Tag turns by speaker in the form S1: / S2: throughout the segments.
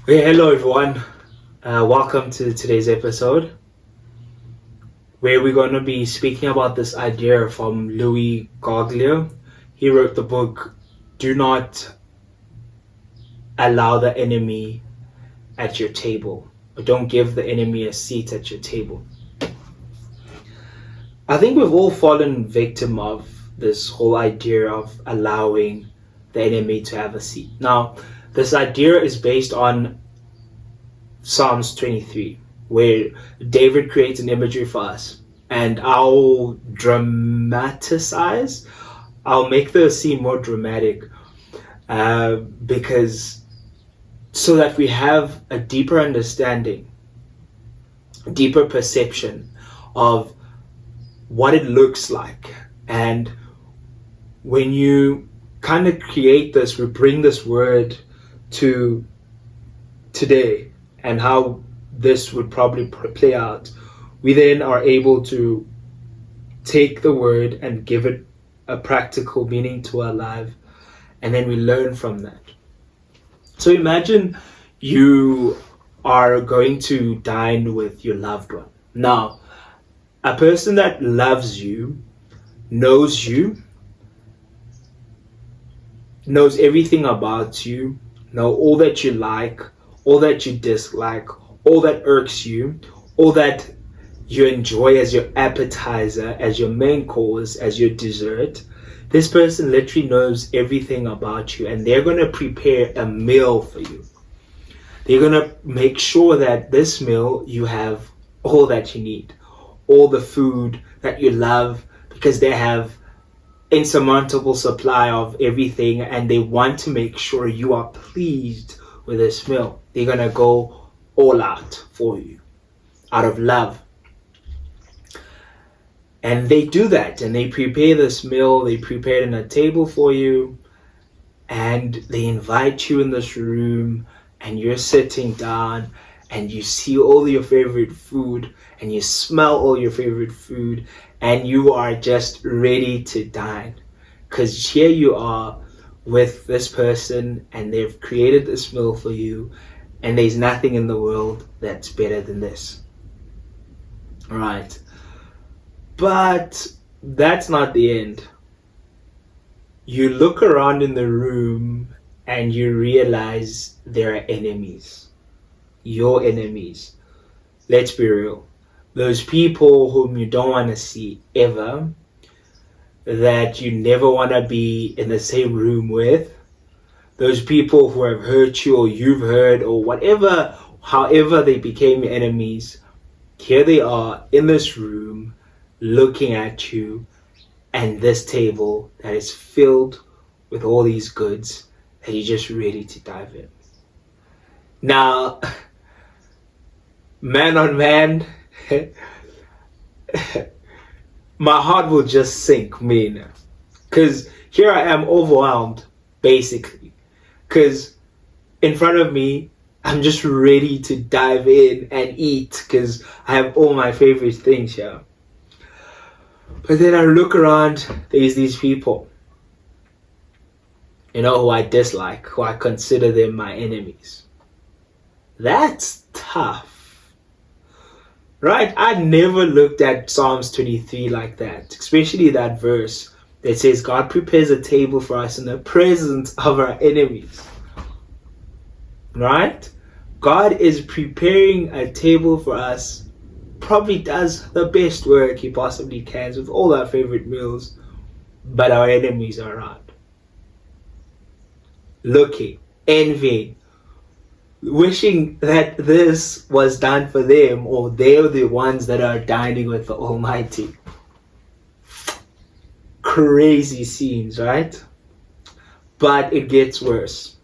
S1: Okay, hello everyone. Welcome to today's episode where we're going to be speaking about this idea from Louie Giglio. He wrote the book Do Not Allow the Enemy at Your Table, or Don't Give the Enemy a Seat at Your Table. I think we've all fallen victim of this whole idea of allowing the enemy to have a seat. Now, this idea is based on Psalms 23, where David creates an imagery for us. And I'll I'll make the scene more dramatic because so that we have a deeper understanding, deeper perception of what it looks like. And when you kind of create this, we bring this word to today and how this would probably play out, we then are able to take the word and give it a practical meaning to our life, and then we learn from that. So imagine you are going to dine with your loved one. Now, a person that loves you, knows everything about you, know all that you like, all that you dislike, all that irks you, all that you enjoy as your appetizer, as your main course, as your dessert. This person literally knows everything about you, and they're going to prepare a meal for you. They're going to make sure that this meal you have all that you need, all the food that you love, because they have insurmountable supply of everything, and they want to make sure you are pleased with this meal. They're going to go all out for you out of love. And they do that, and they prepare this meal, they prepare it in a table for you, and they invite you in this room, and you're sitting down, and you see all your favorite food, and you smell all your favorite food, and you are just ready to dine. Because here you are with this person, and they've created this meal for you, and there's nothing in the world that's better than this. All right. But that's not the end. You look around in the room and you realize there are enemies. Your enemies. Let's be real. Those people whom you don't want to see ever, that you never want to be in the same room with, those people who have hurt you or you've hurt or whatever, however they became your enemies, here they are in this room looking at you and this table that is filled with all these goods that you're just ready to dive in. Now, man on man, my heart will just sink, man. Because here I am overwhelmed, basically. Because in front of me, I'm just ready to dive in and eat because I have all my favorite things here. But then I look around, there's these people, who I dislike, who I consider them my enemies. That's tough. Right? I never looked at Psalms 23 like that, especially that verse that says God prepares a table for us in the presence of our enemies. Right? God is preparing a table for us, probably does the best work he possibly can with all our favorite meals, but our enemies are around. Looking, envying, wishing that this was done for them, or they're the ones that are dining with the Almighty. Crazy scenes, right? But it gets worse.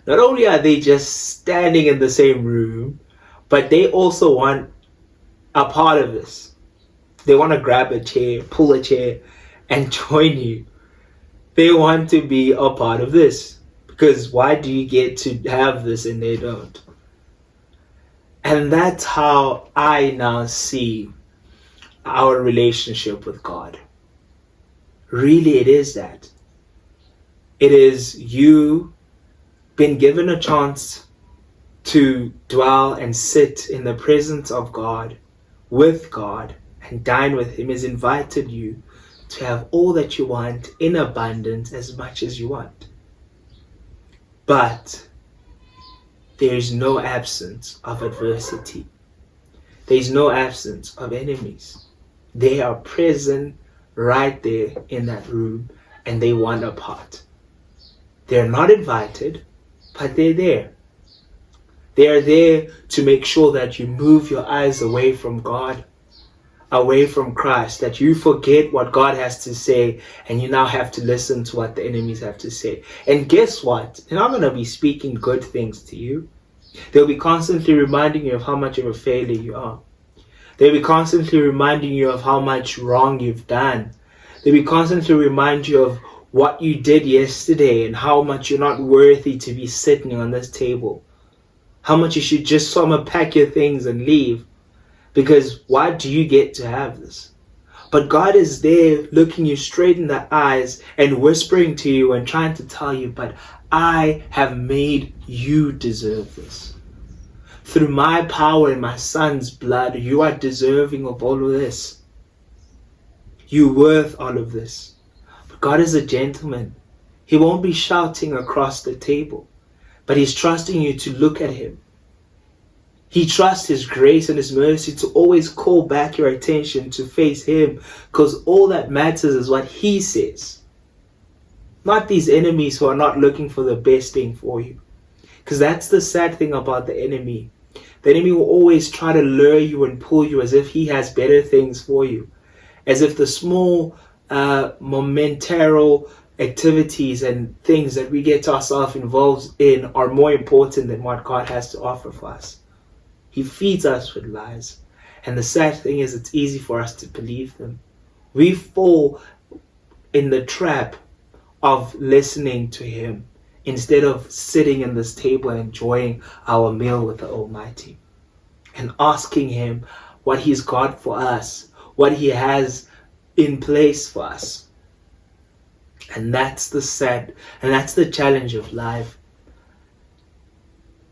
S1: Not only are they just standing in the same room, but they also want a part of this. They want to grab a chair, pull a chair, and join you. They want to be a part of this. Because why do you get to have this and they don't? And that's how I now see our relationship with God. Really, it is that. It is you been given a chance to dwell and sit in the presence of God, with God, and dine with Him, has invited you to have all that you want in abundance, as much as you want. But there is no absence of adversity. There is no absence of enemies. They are present right there in that room, and they want a part. They're not invited, but they're there. They are there to make sure that you move your eyes away from God, away from Christ, that you forget what God has to say, and you now have to listen to what the enemies have to say. And guess what? They're not going to be speaking good things to you. They'll be constantly reminding you of how much of a failure you are. They'll be constantly reminding you of how much wrong you've done. They'll be constantly remind you of what you did yesterday and how much you're not worthy to be sitting on this table. How much you should just pack your things and leave. Because why do you get to have this? But God is there looking you straight in the eyes and whispering to you and trying to tell you, but I have made you deserve this. Through my power and my Son's blood, you are deserving of all of this. You're worth all of this. But God is a gentleman. He won't be shouting across the table, but He's trusting you to look at Him. He trusts His grace and His mercy to always call back your attention to face Him, because all that matters is what He says. Not these enemies who are not looking for the best thing for you. Because that's the sad thing about the enemy. The enemy will always try to lure you and pull you as if he has better things for you. As if the small momentary activities and things that we get ourselves involved in are more important than what God has to offer for us. He feeds us with lies. And the sad thing is, it's easy for us to believe them. We fall in the trap of listening to him instead of sitting in this table and enjoying our meal with the Almighty and asking him what he's got for us, what he has in place for us. And that's the challenge of life.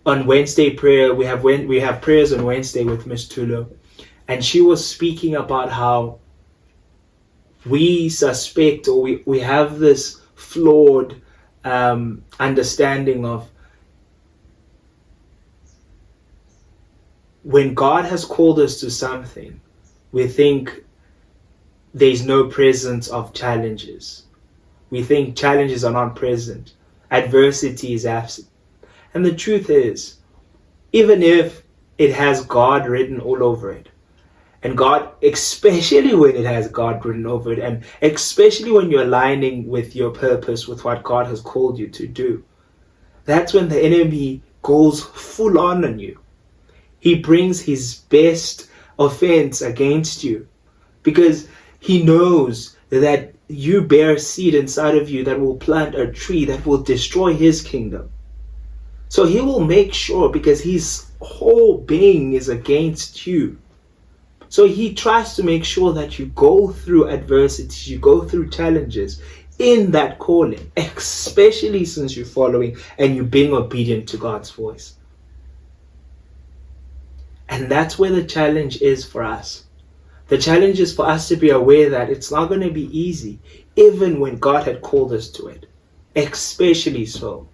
S1: On Wednesday prayer, we have prayers on Wednesday with Miss Tulo, and she was speaking about how we suspect, or we have this flawed understanding of when God has called us to something, we think there's no presence of challenges. We think challenges are not present. Adversity is absent. And the truth is, even if it has God written all over it, and God, especially when it has God written over it, and especially when you're aligning with your purpose, with what God has called you to do, that's when the enemy goes full on you. He brings his best offense against you because he knows that you bear seed inside of you that will plant a tree that will destroy his kingdom. So he will make sure, because his whole being is against you. So he tries to make sure that you go through adversities, you go through challenges in that calling, especially since you're following and you're being obedient to God's voice. And that's where the challenge is for us. The challenge is for us to be aware that it's not going to be easy, even when God had called us to it, especially so.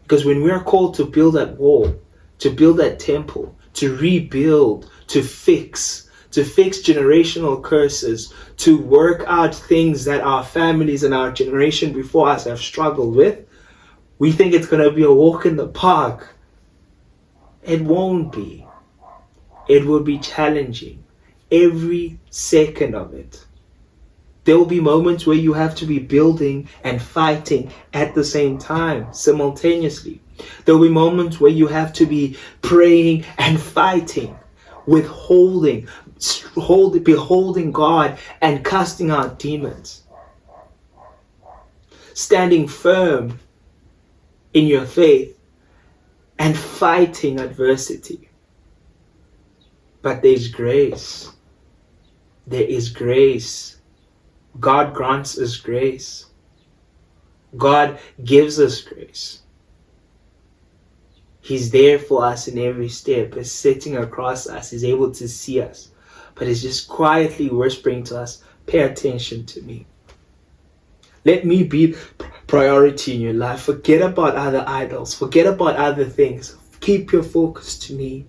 S1: Because when we are called to build that wall, to build that temple, to rebuild, to fix generational curses, to work out things that our families and our generation before us have struggled with, we think it's going to be a walk in the park. It won't be. It will be challenging. Every second of it. There will be moments where you have to be building and fighting at the same time, simultaneously. There will be moments where you have to be praying and fighting, beholding God and casting out demons. Standing firm in your faith and fighting adversity. But there's grace. There is grace. God grants us grace. God gives us grace. He's there for us in every step. He's sitting across us. He's able to see us. But he's just quietly whispering to us, pay attention to me. Let me be priority in your life. Forget about other idols. Forget about other things. Keep your focus to me.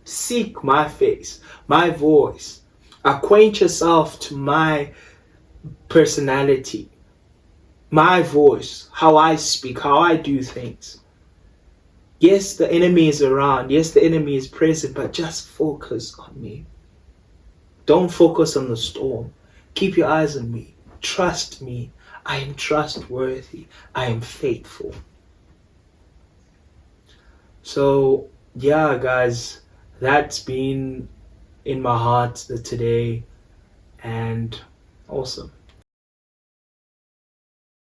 S1: Seek my face, my voice. Acquaint yourself to my personality, my voice, how I speak, how I do things. Yes, the enemy is around. Yes, the enemy is present, but just focus on me. Don't focus on the storm. Keep your eyes on me. Trust me. I am trustworthy. I am faithful. So, yeah, guys, that's been in my heart today, and awesome.